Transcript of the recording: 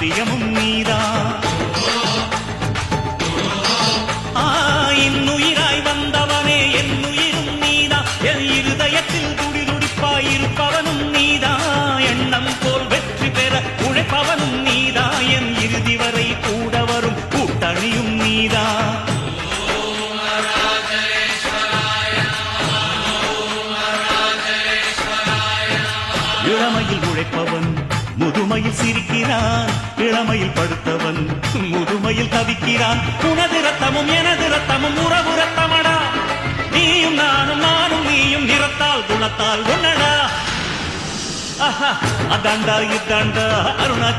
சத்தியமும் நீதான். இன்னுயிராய் வந்தவனே என் உயிரும் நீதான். என் இருதயத்தில் துடிதுடிப்பாயிருப்பவனும் நீதான். எண்ணம் போல் வெற்றி பெற உழைப்பவனும் நீதான். என் இறுதி வரை கூட வரும் கூட்டணியும் நீதான். இளமையில் உழைப்பவன் முதுமையில் சிரிக்கிறான். இளமையில் படுத்தவன் முதுமையில் தவிக்கிறான். உனது ரத்தமும் எனது ரத்தமும் உறவு ரத்தமடா. நீயும் நானும் நானும் நீயும் நிறத்தால் குணத்தால் ஒன்னடா. அதாண்டா இதாண்டா அருணா.